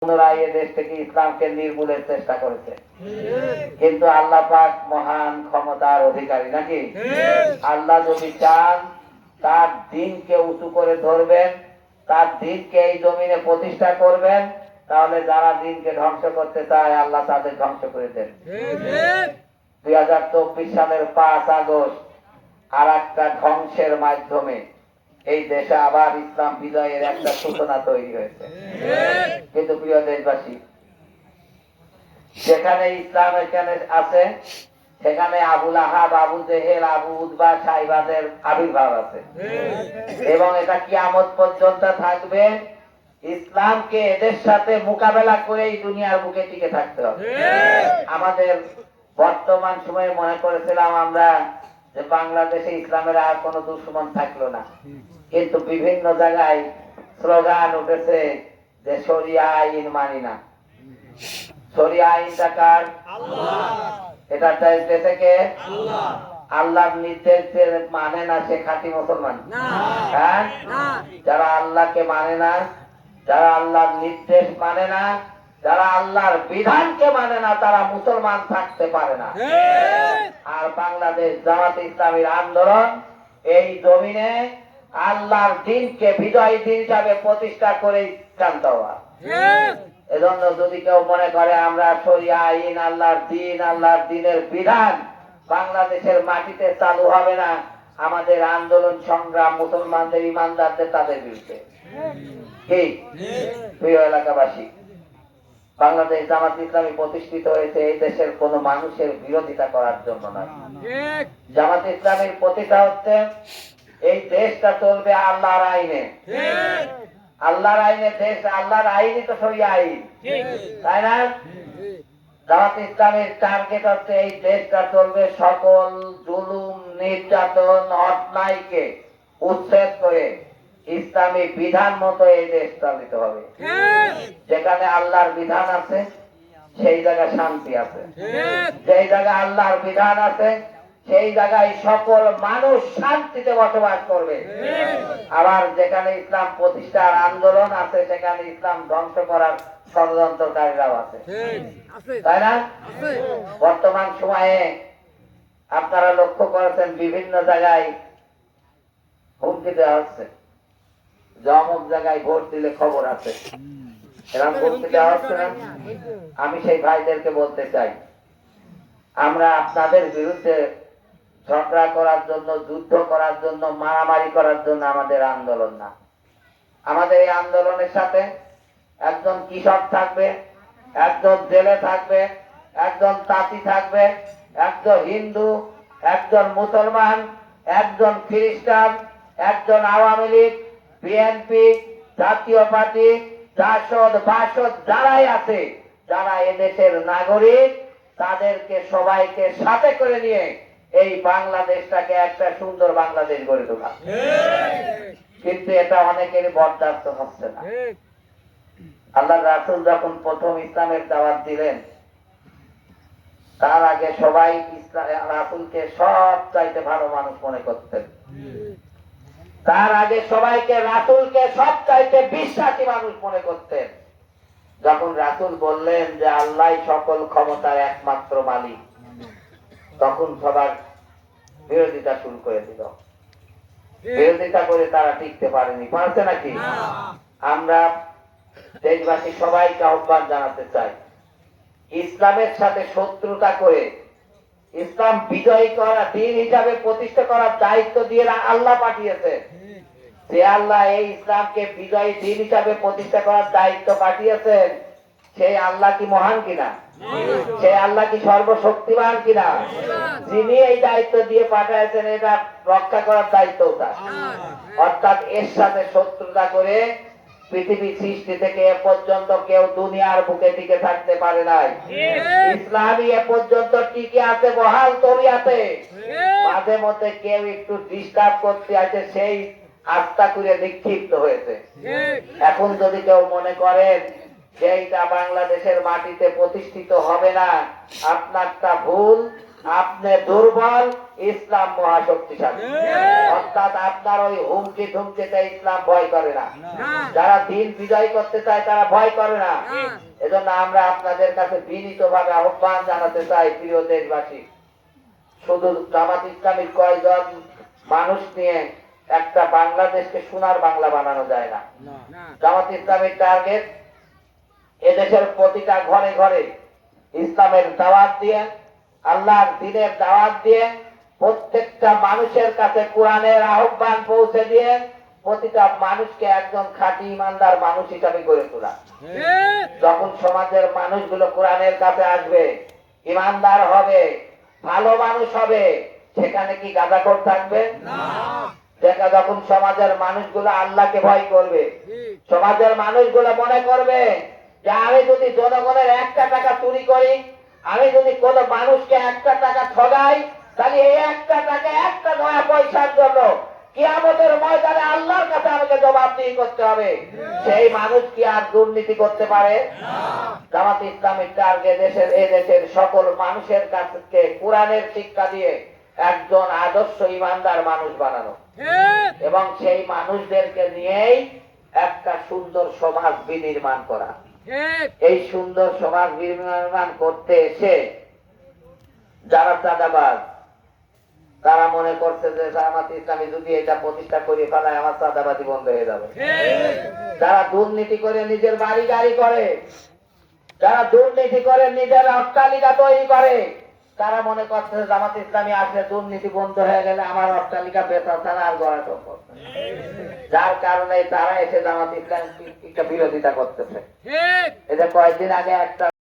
পুনরায় দেশ থেকে ইসলামকে নির্মূলের চেষ্টা করেছে, কিন্তু আল্লাহ পাক মহান ক্ষমতার অধিকারী নাকি? আল্লাহ যদি চান তার দিনকে উঁচু করে ধরবেন, তার দিনকে এই জমিনে প্রতিষ্ঠা করবেন, তাহলে যারা দিনকে ধ্বংস করতে চায় আল্লাহ তাদের ধ্বংস করে দেন। 2024 সালের 5 আগস্ট আর একটা ধ্বংসের মাধ্যমে এই দেশে আবার ইসলাম বিজয়ের একটা সূচনা তৈরি হয়েছে। কিন্তু প্রিয় দেশবাসী, যেখানে ইসলাম এখানে আছে সেখানে আবুল আহাব, আবু জেহেল, আবু উতবা, সাইবাদের আবির্ভাব আছে এবং এটা কিয়ামত পর্যন্ত থাকবে। ইসলামকে এদের সাথে মোকাবেলা করে এই দুনিয়ার বুকে টিকে থাকতে হবে। আমাদের বর্তমান সময়ে মনে করেছিলাম আমরা যে বাংলাদেশে ইসলামের আর কোনো দুশ্মন থাকলো না, কিন্তু বিভিন্ন জায়গায় স্লোগান উঠেছে যে শরিয়া আইন মানি না। শরিয়া আইনটা কার? এটা চাইতেছে কে? আল্লাহর নির্দেশ যে মানে না সে খাঁটি মুসলমান। হ্যাঁ, যারা আল্লাহকে মানে না, যারা আল্লাহর নির্দেশ মানে না, যারা আল্লাহর বিধানকে মানে না, তারা মুসলমান থাকতে পারে না। আর বাংলাদেশ জামাতে ইসলামীর আন্দোলন এই জমিনে আল্লাহর দিনকে বিজয় দিন হিসাবে প্রতিষ্ঠা করে জানতে হওয়া। এজন্য যদি কেউ মনে করে আমরা শরিয়া আইন, আল্লাহর দিন, আল্লাহর দিনের বিধান বাংলাদেশের মাটিতে চালু হবে না, আমাদের আন্দোলন সংগ্রাম মুসলমানদের, ইমানদারদের তাদের বিরুদ্ধে। কি প্রিয় এলাকাবাসী, বাংলাদেশ জামাত ইসলামী প্রতিষ্ঠিত হয়েছে এই দেশের কোন মানুষের বিরোধিতা করার জন্য নয়। জামাত ইসলামের প্রতিষ্ঠা হচ্ছে এই দেশটা চলবে আল্লাহর আইনে। আল্লাহর আইনে দেশ, আল্লাহর আইনই তো শরিয়া আইন, তাই না? জামাত ইসলামের টার্গেট হচ্ছে এই দেশটা চলবে সকল জুলুম, নির্যাতন, অন্যায়কে উচ্ছেদ করে ইসলামী বিধান মতো এই দেশ চালিত হবে। যেখানে আল্লাহর বিধান আছে সেই জায়গায় শান্তি আছে, যেই জায়গায় আল্লাহর বিধান আছে সেই জায়গায় সকল মানুষ শান্তিতে বসবাস করবে। আবার যেখানে ইসলাম প্রতিষ্ঠার আন্দোলন আছে সেখানে ইসলাম ধ্বংস করার ষড়যন্ত্রকারীরাও আছে, তাই না? বর্তমান সময়ে আপনারা লক্ষ্য করেছেন বিভিন্ন জায়গায় হুমকি দেওয়া হচ্ছে যে অমুক জায়গায় ভোট দিলে খবর আছে, এরকম হুমকি দেওয়া হচ্ছে না? আমি সেই ভাইদেরকে বলতে চাই, আমরা আপনাদের বিরুদ্ধে ঝগড়া করার জন্য, যুদ্ধ করার জন্য, মারামারি করার জন্য আমাদের আন্দোলন না। আমাদের এই আন্দোলনের সাথে একজন কৃষক থাকবে, একজন জেলে থাকবে, একজন তাঁতি থাকবে, একজন হিন্দু, একজন মুসলমান, একজন খ্রিস্টান, একজন আওয়ামী লীগ, বিএনপি, জাতীয় পার্টি, জাসদ, বাসদ যারাই আছে, যারা এদেশের নাগরিক, তাদেরকে সবাইকে সাথে করে নিয়ে এই বাংলাদেশটাকে একটা সুন্দর বাংলাদেশ গড়ে তোলা। কিন্তু এটা অনেকের বরদাস্ত হচ্ছে না। আল্লাহ রাসূল যখন প্রথম ইসলামের দাওয়াত দিলেন, তার আগে সবাই রাসূলকে সব চাইতে ভালো মানুষ মনে করতেন। তার আগে সবাইকে রাসূলকে সব চাইতে বিশ্বাসী মানুষ মনে করতেন। যখন রাসূল বললেন যে আল্লাহই সকল ক্ষমতার একমাত্র মালিক, তখন সবার বিরোধিতা শুরু করে দিল। বিরোধিতা করে তারা টিকতে পারেনি, পারছে নাকি? আমরা দেশবাসী সবাইকে আহ্বান জানাতে চাই, ইসলামের সাথে শত্রুতা করে ইসলাম বিজয়ী করা, দিন হিসাবে প্রতিষ্ঠা করার দায়িত্ব দিয়ে আল্লাহ পাঠিয়েছে। যে আল্লাহ এই ইসলামকে বিজয়ী দিন হিসাবে প্রতিষ্ঠা করার দায়িত্ব পাঠিয়েছেন, সেই আল্লাহ কি মহান কিনা? সেই আল্লাহ কি সর্বশক্তিমান কিনা? যিনি এই দায়িত্ব দিয়ে পাঠিয়েছেন, এটা রক্ষা করার দায়িত্ব তার। অর্থাৎ এর সাথে শত্রুতা করে পৃথিবী সৃষ্টি থেকে এ পর্যন্ত কেউ দুনিয়ার বুকে টিকে থাকতে পারে নাই। ইসলামই এ পর্যন্ত টিকে আছে বহাল তবিয়াতে। মাঝে মধ্যে কেউ একটু ডিস্টার্ব করতে আছে, সেই আস্থা করে নিক্ষিপ্ত হয়েছে। এখন যদি কেউ মনে করেন যে এইটা বাংলাদেশের মাটিতে প্রতিষ্ঠিত হবে না, আপনারটা ভুল, আপনি দুর্বল, ইসলাম মহাশক্তিশালী। অর্থাৎ আপনার ওই হুমকি ধুমকিতে ইসলাম ভয় করে না। যারা দিন বিজয় করতে চায় তারা ভয় করে না। এজন্য আমরা আপনাদের কাছে বিনীতভাবে আহ্বান জানাতে চাই, প্রিয় দেশবাসী, শুধু জামাত ইসলামীর কয়জন মানুষ নিয়ে একটা বাংলাদেশকে সোনার বাংলা বানানো যায় না। জামাত ইসলামীর টার্গেট এদেশের প্রতিটা ঘরে ঘরে ইসলামের দাওয়াত দিয়ে, আল্লাহর দ্বীনের দাওয়াত দিয়ে, প্রত্যেকটা মানুষের কাছে কোরআনের আহ্বান পৌঁছে দিয়ে প্রতিটা মানুষকে একজন খাঁটি ইমানদার মানুষ হিসাবে গড়ে তোলা। যখন সমাজের মানুষগুলো কোরআনের কাছে আসবে, ইমানদার হবে, ভালো মানুষ হবে, সেখানে কি গাঁজাখোর থাকবে? যখন সমাজের মানুষগুলো আল্লাহকে ভয় করবে, সমাজের মানুষগুলো মনে করবে যে আমি যদি জনগণের একটা টাকা চুরি করি, আমি যদি কোন মানুষকে একটা টাকা ঠগাই, তাহলে এই একটা টাকা একটা নয়া পয়সার জন্য কিয়ামতের ময়দানে আল্লাহর কাছে আমাকে জবাবদিহি করতে হবে। সেই মানুষ কি আর দুর্নীতি করতে পারে? জামাত ইসলামীর টার্গেট দেশের সকল মানুষের কাছে কোরআনের শিক্ষা দিয়ে একজন আদর্শ ইমানদার মানুষ বানানো, এবং সেই মানুষদেরকে নিয়েই একটা সুন্দর সমাজ বিনির্মাণ করা। এই সুন্দর সমাজ বিনির্মাণ করতে এসে যারা চাঁদাবাজ, তারা মনে করছে যে জামাত ইসলামী যদি এটা প্রতিষ্ঠা করে ফেলায় আমার চাঁদাবাজি বন্ধ হয়ে যাবে। যারা দুর্নীতি করে নিজের বাড়ি গাড়ি করে, যারা দুর্নীতি করে নিজের অট্টালিকা তৈরি করে, তারা মনে করছে জামাত ইসলামী আসলে দুর্নীতি বন্ধ হয়ে গেলে আমার অট্টালিকা বেচা ছাড়া আর গড়া সম্ভব না। যার কারণে তারা এসে জামাত ইসলামীকে বিরোধিতা করতেছে। এটা কয়েকদিন আগে একটা